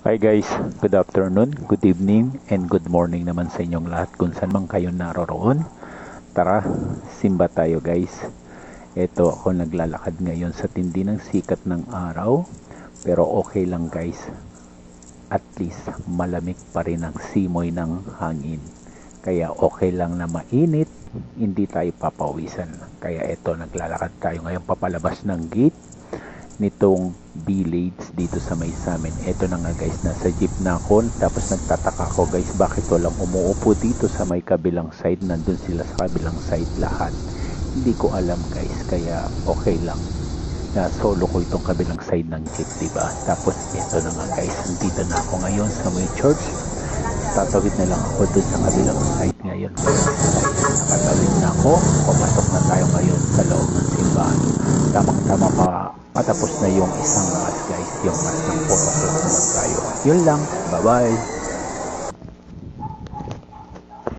Hi guys, good afternoon, good evening, and good morning naman sa inyong lahat kung saan man kayo naroroon. Tara, simba tayo guys. Ito ako naglalakad ngayon sa tindi ng sikat ng araw, pero okay lang guys. At least malamig pa rin ang simoy ng hangin. Kaya okay lang na mainit, hindi tayo papawisan. Kaya ito naglalakad tayo ngayon papalabas ng gate nitong village dito sa may samin. Eto na nga guys, nasa jeep na ako, tapos nagtataka ko guys bakit walang umuupo dito sa may kabilang side. Nandun sila sa kabilang side lahat, hindi ko alam guys, kaya okay lang na solo ko itong kabilang side ng jeep, diba? Tapos eto na nga guys, nandito na ako ngayon sa may church. Tatawid na lang ako dun sa kabilang side ngayon. Nakatawid na ako, pumasok na tayo ngayon sa loob ng simbahan. Tamang-tama pa patapos na yung isang mass guys, yung mass ng 4 o'clock naman tayo. Yun lang, bye bye.